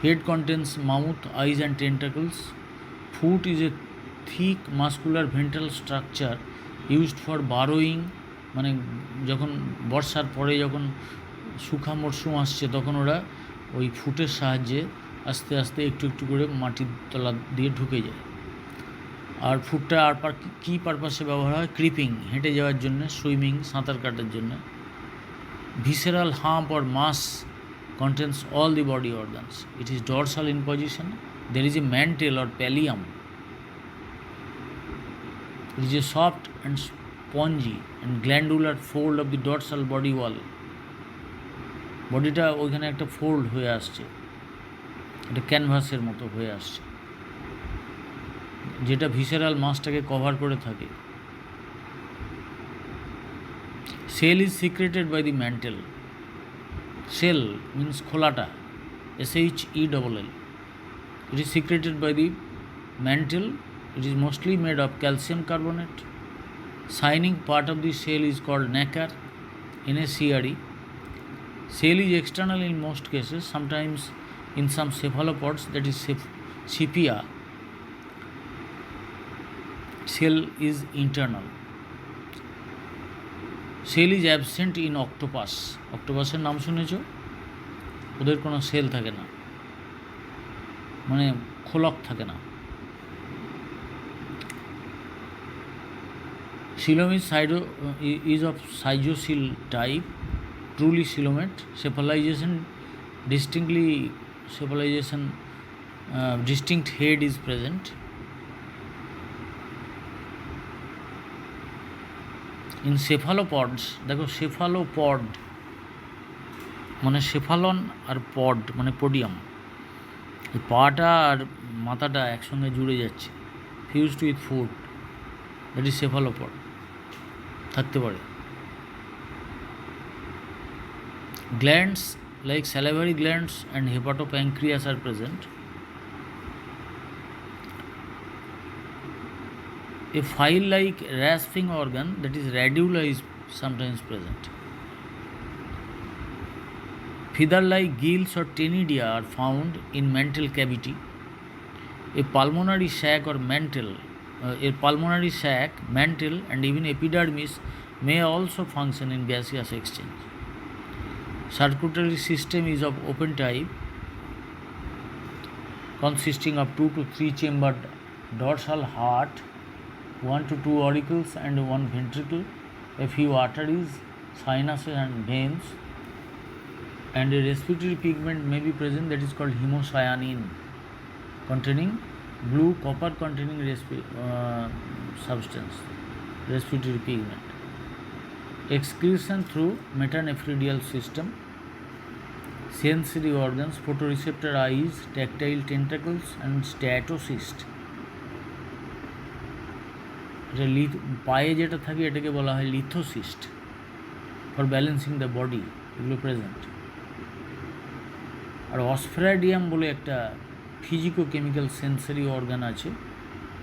Head contains mouth, eyes and tentacles. Foot is a thick muscular ventral structure used for burrowing, মানে যখন বর্ষার পরে যখন শুখা মরশুম আসছে তখন ওরা ওই ফুটের সাহায্যে আস্তে আস্তে একটু একটু করে মাটির তলা দিয়ে ঢুকে যায়। আর ফুটটা আর কী পারপাসে ব্যবহার হয়? ক্রিপিং, হেঁটে যাওয়ার জন্য, সুইমিং, সাঁতার কাটার জন্য। Visceral hump or mass contains all the body organs. It is dorsal in position. There is a mantle or pallium. It is a soft and spongy and glandular fold of the dorsal body wall. বডিটা ওইখানে একটা fold হয়ে আসছে, এটা ক্যানভাসের মতো হয়ে আসছে, যেটা ভিসেরাল মাসটাকে কভার করে থাকে। Shell is secreted by the mantle. Shell means খোলাটা, SHELL. It is secreted by the mantle. It is mostly made of calcium carbonate. Shining part of the cell is called nacre, NACRE. Cell is external in most cases, sometimes in some cephalopods, that is sepia. Cell is internal. Shell is absent in octopus. অক্টোপাসের নাম শুনেছো? ওদের কোনো sell থাকে না, মানে খোলক থাকে না। সিলোম ইজ অফ সাইজোসিল type, truly coelomate. Distinct head is present. In cephalopods, দেখো সেফালোপড মানে সেফালন আর পড মানে পোডিয়াম, এই পাটা আর মাথাটা একসঙ্গে জুড়ে যাচ্ছে, fused with foot, that is cephalopod থাকতে পারে। Glands like salivary glands and hepatopancreas are present. A file-like rasping organ, that is radula, is sometimes present. Feather-like gills or ctenidia are found in mantle cavity. A pulmonary sac, mantle, and even epidermis may also function in gaseous exchange. Circulatory system is of open type, consisting of 2 to 3 chambered dorsal heart, 1 to 2 auricles and 1 ventricle, a few arteries, sinuses and veins, and a respiratory pigment may be present, that is called hemocyanin, containing blue copper containing substance, respiratory pigment. Excretion through metanephridial system. Sensory organs, photoreceptor eyes, tactile tentacles and statocyst. এটা পায়ে যেটা থাকে এটাকে বলা হয় lithocyst for balancing the body, এগুলো present. আর osphradium বলে একটা ফিজিকো কেমিক্যাল সেন্সারি অর্গান আছে,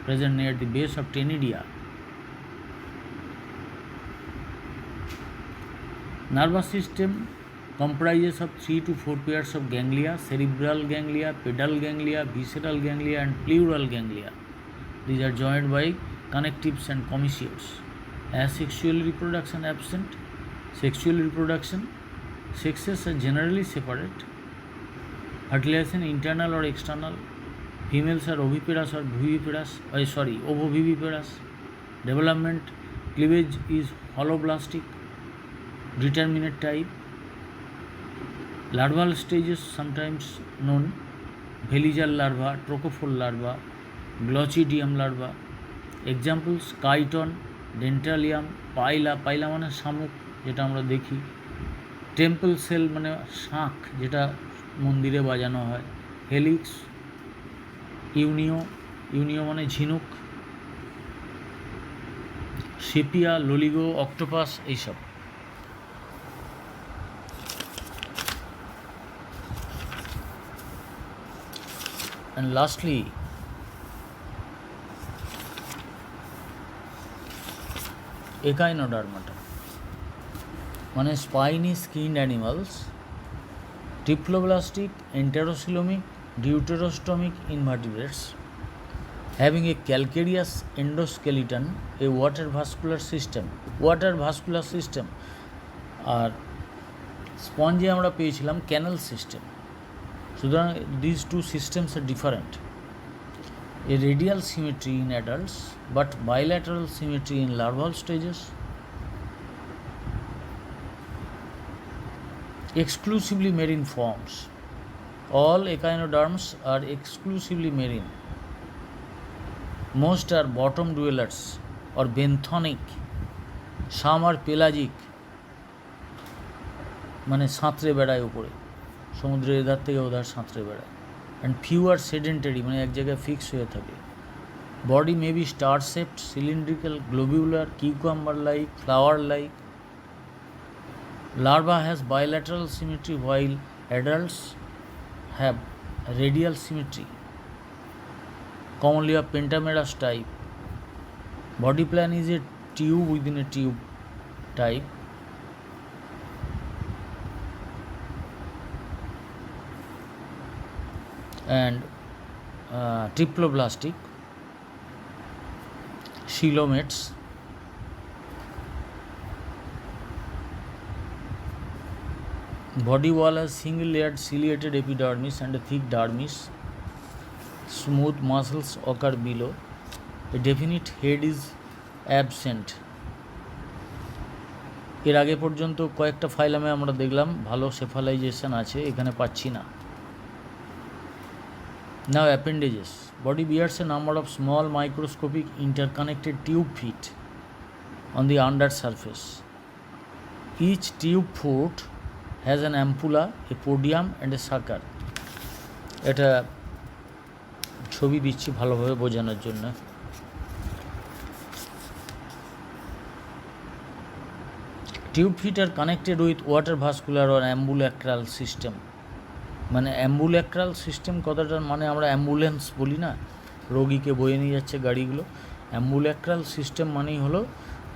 present near the base of ctenidia. Nervous system comprises of 3 to 4 pairs of ganglia: cerebral ganglia, pedal ganglia, visceral ganglia, and pleural ganglia. These are joined by connectives and commissures. As sexual reproduction absent, sexual reproduction, sexes are generally separate. Fertilization internal or external. Females are oviparous or ovoviviparous. Development, cleavage is holoblastic, determinate type. Larval stages sometimes known: veligal larva, trochophore larva, glochidium larva. Examples: chiton, dentalium, পাইলা, পাইলা মানে শামুক যেটা আমরা দেখি, temple sell মানে শাঁখ যেটা মন্দিরে বাজানো হয়, হেলিক্স, ইউনিও, ইউনিও মানে ঝিনুক, সেপিয়া, ললিগো, অক্টোপাস, এইসব। And lastly, Echinodermata মানে spiny skinned animals, triploblastic, enterocoelomic, deuterostomic invertebrates having a calcareous endoskeleton, a water vascular system, আর স্পঞ্জে আমরা পেয়েছিলাম ক্যানাল সিস্টেম। সুতরাং these two systems are different. A radial symmetry in adults but bilateral symmetry in larval stages. Exclusively marine forms. All echinoderms are exclusively marine. Most are bottom dwellers or benthonic. Some are pelagic মানে সাঁতরে বেড়ায় উপরে, সমুদ্রের এধার থেকে ওধার সাঁতরে বেড়ায়। And few R sedentary মানে এক জায়গায় ফিক্স হয়ে থাকে। Body may be star shaped, cylindrical, globular, cucumber like, flower like. Larva has bilateral symmetry while adults have radial symmetry, commonly of pentamerous type. Body plan is a tube within a tube type. And triploblastic, coelomates. Body wall has single layered ciliated epidermis and a thick dermis. Smooth muscles occur below. A definite head is absent. এর আগে পর্যন্ত কয়েকটা ফাইলামে আমরা দেখলাম ভালো সেফালাইজেশন আছে, এখানে পাচ্ছি না। Now appendages. Body bears a number of small microscopic interconnected tube feet on the under surface. Each tube foot has an ampulla, a podium and a sucker. এটা ছবি দিচ্ছি ভালোভাবে বোঝানোর জন্য। Tube feet are connected with water vascular or ambulacral system. মানে অ্যাম্বুল্যাক্রাল system কথাটার মানে আমরা অ্যাম্বুলেন্স বলি না, রোগীকে বয়ে নিয়ে যাচ্ছে গাড়িগুলো। অ্যাম্বুল্যাক্রাল সিস্টেম মানেই হলো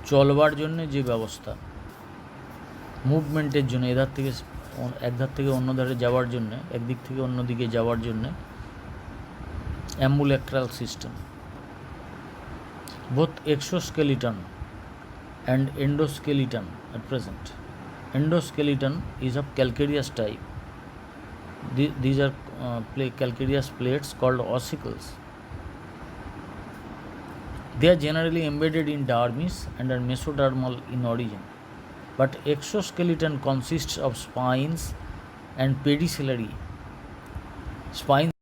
চলবার জন্য যে ব্যবস্থা, মুভমেন্টের জন্য, এক ধার থেকে অন্য ধারে যাওয়ার জন্য, একদিক থেকে অন্য দিকে যাওয়ার জন্য ambulacral system. Both exoskeleton and endoskeleton at present. Endoskeleton is of calcareous type. These are calcareous plates called ossicles. They are generally embedded in dermis and are mesodermal in origin. But exoskeleton consists of spines and pedicellary. Spines